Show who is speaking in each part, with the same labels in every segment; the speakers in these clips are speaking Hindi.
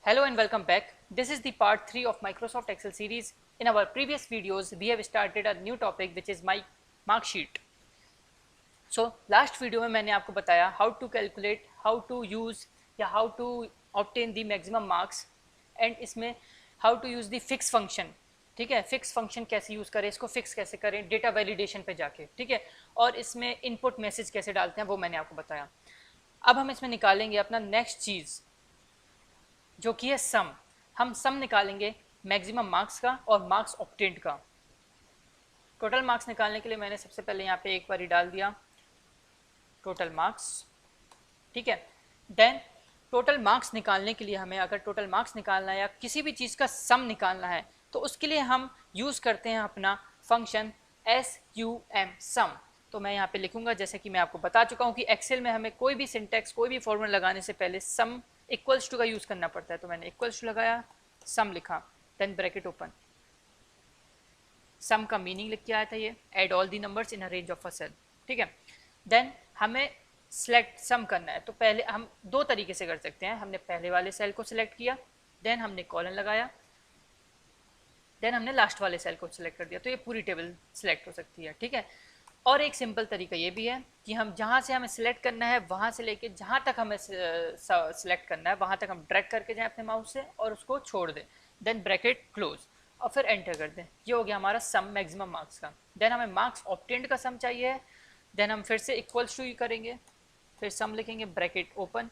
Speaker 1: Hello and welcome back. This is the part 3 of Microsoft Excel series. In our previous videos, we have started a new topic which is my mark sheet. So last video में मैंने आपको बताया how to calculate, how to use या how to obtain the maximum marks and इसमें how to use the fix function. ठीक है, फिक्स फंक्शन कैसे यूज़ करें, इसको फिक्स कैसे करें डेटा वैलिडेशन पे जाके, ठीक है, और इसमें इनपुट मैसेज कैसे डालते हैं वो मैंने आपको बताया. अब हम इसमें निकालेंगे अपना नेक्स्ट चीज़ जो कि है सम. हम सम निकालेंगे मैक्सिमम मार्क्स का और मार्क्स ऑब्टेन्ड का. टोटल मार्क्स निकालने के लिए मैंने सबसे पहले यहाँ पे एक बार ही डाल दिया टोटल मार्क्स, ठीक है. देन टोटल मार्क्स निकालने के लिए हमें अगर टोटल मार्क्स निकालना है या किसी भी चीज़ का सम निकालना है तो उसके लिए हम यूज़ करते हैं अपना फंक्शन SUM सम. तो मैं यहाँ पे लिखूँगा जैसे कि मैं आपको बता चुका हूँ कि एक्सेल में हमें कोई भी सिंटेक्स कोई भी फॉर्मूला लगाने से पहले सम इक्वल्स टू का यूज़ करना पड़ता है. तो मैंने इक्वल्स टू लगाया, सम लिखा, देन ब्रैकेट ओपन. सम का मीनिंग लिख के आया था ये, add all the numbers in a range of a cell, ठीक है. देन हमें सिलेक्ट सम करना है तो पहले हम दो तरीके से कर सकते हैं. हमने पहले वाले सेल को सिलेक्ट किया, देन हमने कॉलन लगाया, देन हमने लास्ट वाले सेल को सिलेक्ट कर दिया, तो ये पूरी टेबल सिलेक्ट हो सकती है, ठीक है. और एक सिंपल तरीका ये भी है कि हम जहाँ से हमें सिलेक्ट करना है वहाँ से लेके जहाँ तक हमें सिलेक्ट करना है वहाँ तक हम ड्रैग करके जाएँ अपने माउस से और उसको छोड़ दें, देन ब्रैकेट क्लोज और फिर एंटर कर दें. ये हो गया हमारा सम मैक्सिमम मार्क्स का. देन हमें मार्क्स ऑब्टेन्ड का सम चाहिए है, देन हम फिर से इक्वल्स टू ही करेंगे, फिर सम लिखेंगे, ब्रैकेट ओपन.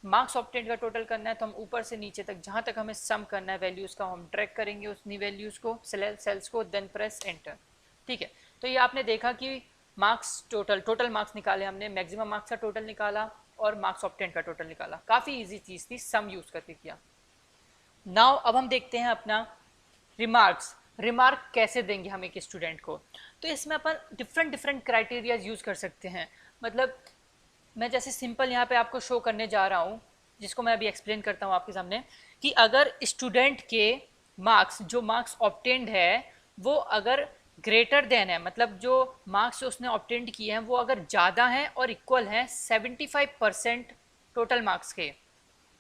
Speaker 1: मार्क्स ऑब्टेन्ड का टोटल करना है तो हम ऊपर से नीचे तक जहाँ तक हमें सम करना है वैल्यूज़ का हम ड्रैग करेंगे उतनी वैल्यूज़ को सेल्स को, देन प्रेस एंटर, ठीक है. तो ये आपने देखा कि मार्क्स टोटल मार्क्स निकाले हमने, मैक्सिमम मार्क्स का टोटल निकाला और मार्क्स ऑब्टेन्ड का टोटल निकाला. काफ़ी इजी चीज़ थी, सम यूज़ करके किया. नाउ अब हम देखते हैं अपना रिमार्क कैसे देंगे हम एक स्टूडेंट को. तो इसमें अपन डिफरेंट क्राइटेरियाज यूज़ कर सकते हैं. मतलब मैं जैसे सिंपल यहाँ पे आपको शो करने जा रहा हूँ जिसको मैं अभी एक्सप्लेन करता हूँ आपके सामने कि अगर स्टूडेंट के मार्क्स जो मार्क्स ऑब्टेन्ड है वो अगर ग्रेटर देन है, मतलब जो मार्क्स उसने ऑब्टेन्ड किए हैं वो अगर ज़्यादा हैं और इक्वल हैं 75% टोटल मार्क्स के,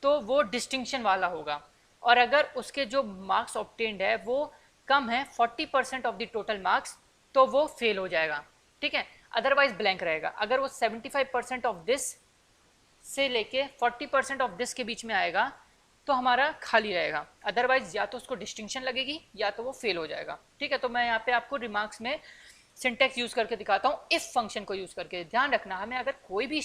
Speaker 1: तो वो डिस्टिंक्शन वाला होगा. और अगर उसके जो मार्क्स ऑब्टेन्ड है वो कम है 40% ऑफ द टोटल मार्क्स तो वो फेल हो जाएगा, ठीक है. अदरवाइज ब्लैंक रहेगा. अगर वो 75% ऑफ दिस से लेके 40% ऑफ दिस के बीच में आएगा तो हमारा खाली रहेगा. अदरवाइज या तो उसको डिस्टिंक्शन लगेगी या तो वो फेल हो जाएगा, ठीक है. तो मैं यहाँ पे आपको रिमार्क्स में सिंटेक्स यूज़ करके दिखाता हूँ इफ़ फंक्शन को यूज़ करके. ध्यान रखना, हमें अगर कोई भी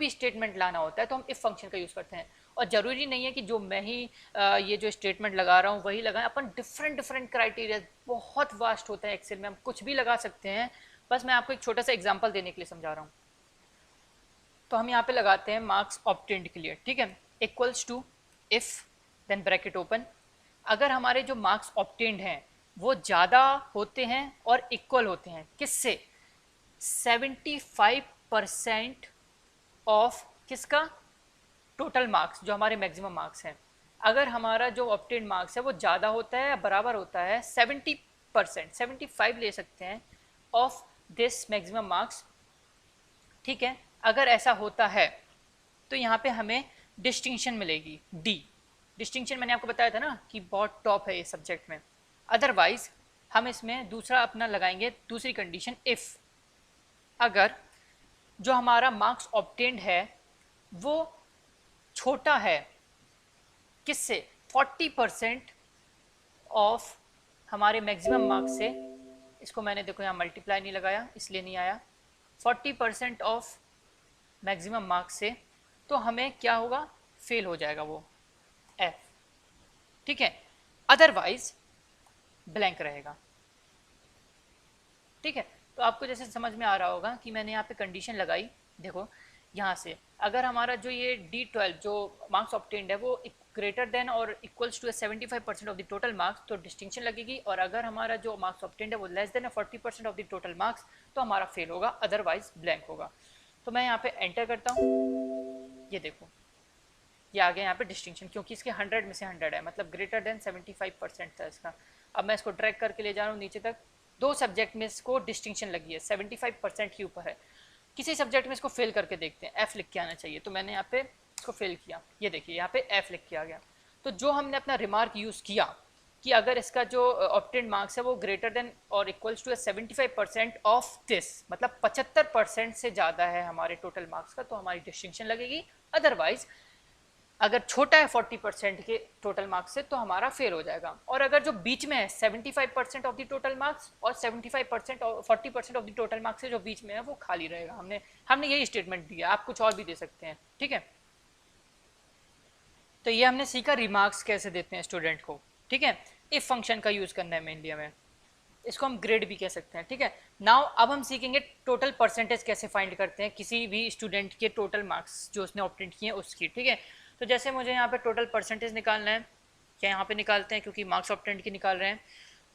Speaker 1: स्टेटमेंट लाना होता है तो हम इफ़ फंक्शन का यूज़ करते हैं. और ज़रूरी नहीं है कि जो मैं ही ये जो स्टेटमेंट लगा रहा हूँ वही लगाएं. अपन डिफरेंट क्राइटेरिया बहुत वास्ट होता है एक्सेल में, हम कुछ भी लगा सकते हैं. बस मैं आपको एक छोटा सा एग्जाम्पल देने के लिए समझा रहा हूँ. तो हम यहाँ पे लगाते हैं मार्क्स ऑब्टेन्ड के लिए, ठीक है, equals to if then bracket open. अगर हमारे जो मार्क्स ऑब्टेन्ड हैं वो ज़्यादा होते हैं और इक्वल होते हैं किससे, 75% ऑफ किसका, टोटल मार्क्स जो हमारे मैक्सिमम मार्क्स हैं. अगर हमारा जो ऑब्टेन्ड मार्क्स है वो ज़्यादा होता है या बराबर होता है 70%, 75 ले सकते हैं ऑफ दिस मैक्सिमम मार्क्स, ठीक है. अगर ऐसा होता है तो यहाँ पे हमें डिस्टिंक्शन मिलेगी डी. डिस्टिंक्शन मैंने आपको बताया था ना कि बहुत टॉप है ये सब्जेक्ट में. अदरवाइज हम इसमें दूसरा अपना लगाएंगे दूसरी कंडीशन, इफ़ अगर जो हमारा मार्क्स ऑब्टेन्ड है वो छोटा है किससे, 40% ऑफ हमारे मैक्सिमम मार्क्स से. इसको मैंने देखो यहाँ मल्टीप्लाई नहीं लगाया इसलिए नहीं आया. 40% ऑफ मैक्सिमम मार्क्स से तो हमें क्या होगा, फेल हो जाएगा वो एफ, ठीक है. अदरवाइज ब्लैंक रहेगा, ठीक है. तो आपको जैसे समझ में आ रहा होगा कि मैंने यहाँ पे कंडीशन लगाई. देखो यहाँ से अगर हमारा जो ये D12 जो मार्क्स ऑब्टेन्ड है वो ग्रेटर देन और equals to 75% of the total marks तो डिस्टिंक्शन लगेगी. और अगर हमारा जो मार्क्स ऑब्टेन्ड है वो less than 40% of the total marks तो हमारा फेल होगा, अदरवाइज ब्लैंक होगा. तो मैं यहाँ पे एंटर करता हूँ, ये देखो ये आ गया यहाँ पे डिस्टिंक्शन क्योंकि इसके 100 में से 100 है, मतलब ग्रेटर देन 75% था इसका. अब मैं इसको ड्रैग करके ले जा रहा हूँ नीचे तक. दो सब्जेक्ट में इसको डिस्टिंक्शन लगी है, 75% के ऊपर है. किसी सब्जेक्ट में इसको फेल करके देखते हैं, एफ लिख के आना चाहिए. तो मैंने यहाँ पे को फेल किया, ये देखिए यहाँ पे एफ लिख के आ गया। तो जो हमने अपना रिमार्क यूज़ किया कि अगर इसका जो ऑब्टेन्ड मार्क्स है वो ग्रेटर देन और इक्वल्स टू 75% ऑफ दिस, मतलब 75% से ज़्यादा है हमारे टोटल मार्क्स का, तो हमारी डिस्टिंक्शन लगेगी। अदरवाइज अगर छोटा है 40% के टोटल मार्क्स से तो हमारा फेल हो जाएगा। और अगर जो बीच में है 75% ऑफ द टोटल मार्क्स और 75% और 40% ऑफ द टोटल मार्क्स से जो बीच में है वो खाली रहेगा। हमने यही स्टेटमेंट दिया, आप कुछ और भी दे सकते हैं, ठीक है। तो ये हमने सीखा रिमार्क्स कैसे देते हैं स्टूडेंट को, ठीक है। इफ फंक्शन का यूज़ करना है मेनली हमें, इसको हम ग्रेड भी कह सकते हैं, ठीक है। नाउ अब हम सीखेंगे टोटल परसेंटेज कैसे फाइंड करते हैं किसी भी स्टूडेंट के टोटल मार्क्स जो उसने ऑब्टेन किए हैं उसकी, ठीक है। तो जैसे मुझे यहाँ पे टोटल परसेंटेज निकालना है, क्या यहाँ पे निकालते हैं क्योंकि मार्क्स ऑब्टेंड की निकाल रहे हैं।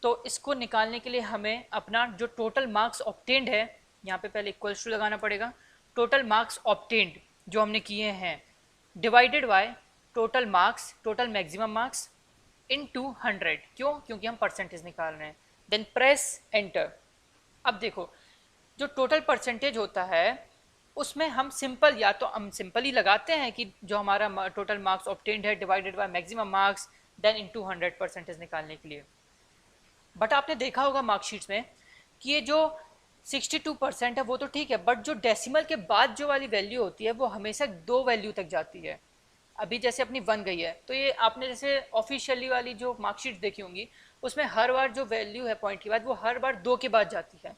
Speaker 1: तो इसको निकालने के लिए हमें अपना जो टोटल मार्क्स ऑब्टेंड है, यहाँ पे पहले इक्वल्स टू लगाना पड़ेगा, टोटल मार्क्स ऑब्टेंड जो हमने किए हैं divided by total marks, total maximum marks into 100। क्यों? क्योंकि हम परसेंटेज निकाल रहे हैं। Then press enter. अब देखो जो टोटल परसेंटेज होता है उसमें हम सिंपल, या तो हम सिंपल ही लगाते हैं कि जो हमारा टोटल मार्क्स ऑब्टेन्ड है divided by maximum marks then into 100 percentage निकालने के लिए। बट आपने देखा होगा मार्कशीट्स में कि ये जो 62% है वो तो ठीक है, बट जो डेसिमल के बाद जो वाली वैल्यू होती है वो हमेशा 2 वैल्यू तक जाती है। अभी जैसे अपनी 1 गई है तो ये आपने जैसे ऑफिशियली वाली जो मार्कशीट देखी होंगी उसमें हर बार जो वैल्यू है पॉइंट के बाद वो हर बार 2 के बाद जाती है।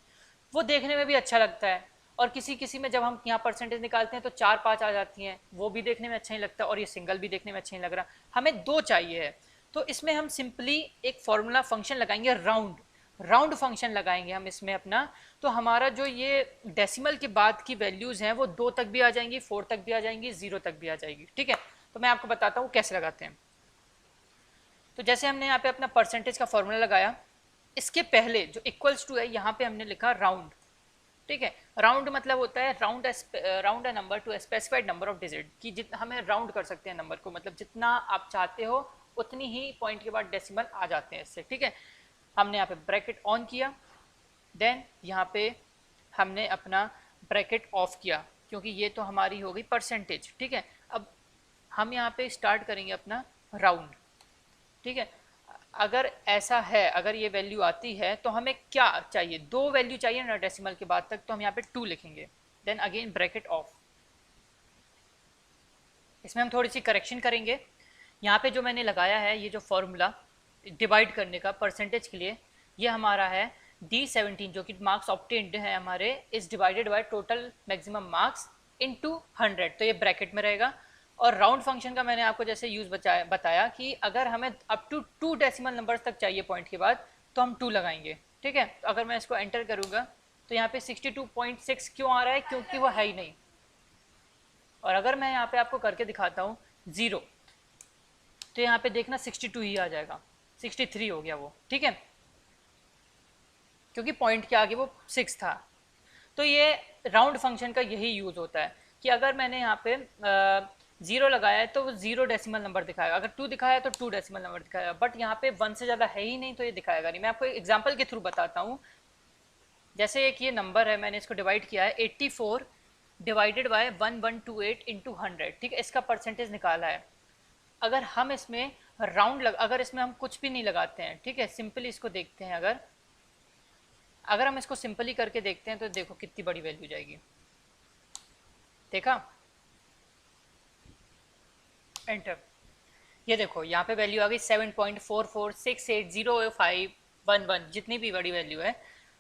Speaker 1: वो देखने में भी अच्छा लगता है, और किसी किसी में जब हम यहाँ परसेंटेज निकालते हैं तो 4-5 आ जाती हैं, वो भी देखने में अच्छा नहीं लगता, और ये सिंगल भी देखने में अच्छा नहीं लग रहा, हमें 2 चाहिए है। तो इसमें हम सिंपली एक फॉर्मूला फंक्शन लगाएंगे, राउंड फंक्शन लगाएंगे हम इसमें अपना। तो हमारा जो ये डेसिमल के बाद की वैल्यूज़ हैं वो 2 तक भी आ जाएंगी, 4 तक भी आ जाएंगी, 0 तक भी आ जाएगी, ठीक है। तो मैं आपको बताता हूँ कैसे लगाते हैं। तो जैसे हमने यहाँ पे अपना परसेंटेज का फॉर्मूला लगाया, इसके पहले जो इक्वल्स टू है यहाँ पे हमने लिखा राउंड, ठीक है। राउंड मतलब होता है round a number two specified number of digit, कि हमें राउंड कर सकते हैं नंबर को, मतलब जितना आप चाहते हो उतनी ही पॉइंट के बाद डेसिमल आ जाते हैं इससे, ठीक है। हमने यहाँ पे ब्रैकेट ऑन किया, देन यहाँ पे हमने अपना ब्रैकेट ऑफ किया क्योंकि ये तो हमारी हो गई परसेंटेज, ठीक है। अब हम यहाँ पे स्टार्ट करेंगे अपना राउंड, ठीक है। अगर ऐसा है, अगर ये वैल्यू आती है तो हमें क्या चाहिए, 2 वैल्यू चाहिए ना डेसिमल के बाद तक, तो हम यहाँ पे 2 लिखेंगे, देन अगेन ब्रैकेट ऑफ। इसमें हम थोड़ी सी करेक्शन करेंगे। यहाँ पे जो मैंने लगाया है ये जो फॉर्मूला डिवाइड करने का परसेंटेज के लिए, ये हमारा है D17 जो कि मार्क्स ऑब्टेन्ड है हमारे, is divided by total maximum marks into 100, तो ये ब्रैकेट में रहेगा। और राउंड फंक्शन का मैंने आपको जैसे यूज़ बताया कि अगर हमें अप टू 2 डेसिमल नंबर्स तक चाहिए पॉइंट के बाद तो हम 2 लगाएंगे, ठीक है। तो अगर मैं इसको एंटर करूँगा तो यहाँ पे 62.6 क्यों आ रहा है, क्योंकि वो है ही नहीं। और अगर मैं यहाँ पे आपको करके दिखाता हूँ 0, तो यहाँ पे देखना 62 ही आ जाएगा, 63 हो गया वो, ठीक है, क्योंकि पॉइंट के आगे वो 6 था। तो ये राउंड फंक्शन का यही यूज़ होता है कि अगर मैंने यहाँ पे 0 लगाया है तो वो 0 डेसिमल नंबर दिखाएगा, अगर 2 दिखाया तो 2 डेसिमल नंबर दिखाएगा, बट यहाँ पे 1 से ज़्यादा है ही नहीं तो ये दिखाएगा नहीं। मैं आपको एक एग्जाम्पल के थ्रू बताता हूँ। जैसे एक ये नंबर है, मैंने इसको डिवाइड किया है 84 डिवाइडेड बाय 1128 इंटू 100, ठीक है, इसका परसेंटेज निकाला है। अगर हम इसमें अगर इसमें हम कुछ भी नहीं लगाते हैं, ठीक है, सिंपली इसको देखते हैं, अगर हम इसको सिंपली करके देखते हैं तो देखो कितनी बड़ी वैल्यू जाएगी, देखा, एंटर। ये देखो यहाँ पे वैल्यू आ गई 7.44680511, जितनी भी बड़ी वैल्यू है।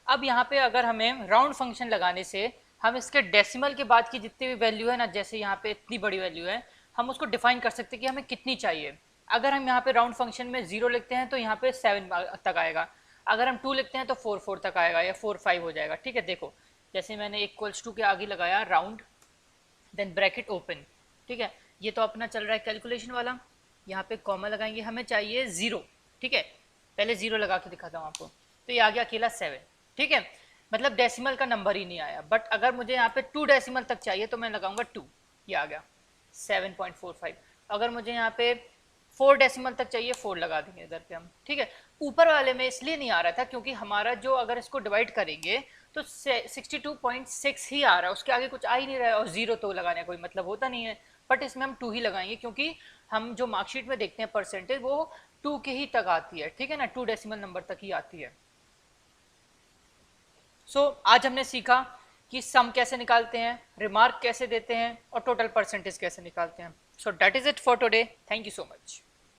Speaker 1: अब यहाँ पे अगर हमें राउंड फंक्शन लगाने से हम इसके डेसिमल के बाद की जितनी भी वैल्यू है ना, जैसे यहाँ पे इतनी बड़ी वैल्यू है, हम उसको डिफाइन कर सकते हैं कि हमें कितनी चाहिए। अगर हम यहाँ पे राउंड फंक्शन में 0 लिखते हैं तो यहाँ पे 7 तक आएगा, अगर हम 2 लिखते हैं तो 4 तक आएगा या 4-5 हो जाएगा, ठीक है। देखो जैसे मैंने इक्वल्स टू के आगे लगाया राउंड, देन ब्रैकेट ओपन, ठीक है। ये तो अपना चल रहा है कैलकुलेशन वाला, यहाँ पे कॉमा लगाएंगे, हमें चाहिए 0, ठीक है, पहले 0 लगा के दिखाता हूँ आपको। तो ये आ गया अकेला 7, ठीक है, मतलब डेसिमल का नंबर ही नहीं आया। बट अगर मुझे यहाँ पे 2 डेसिमल तक चाहिए तो मैं लगाऊंगा 2, ये आ गया 7.45। अगर मुझे यहाँ पे 4 डेसिमल तक चाहिए 4 लगा देंगे इधर पे हम, ठीक है। ऊपर वाले में इसलिए नहीं आ रहा था क्योंकि हमारा जो अगर इसको डिवाइड करेंगे तो 62.6 ही आ रहा है, उसके आगे कुछ आ ही नहीं रहा है, और 0 तो लगाने का कोई मतलब होता नहीं है। बट इसमें हम 2 ही लगाएंगे क्योंकि हम जो मार्कशीट में देखते हैं परसेंटेज वो 2 के ही तक आती है, ठीक है ना, 2 डेसिमल नंबर तक ही आती है। सो आज हमने सीखा कि सम कैसे निकालते हैं, रिमार्क कैसे देते हैं और टोटल परसेंटेज कैसे निकालते हैं। So that is it for today, thank you so much.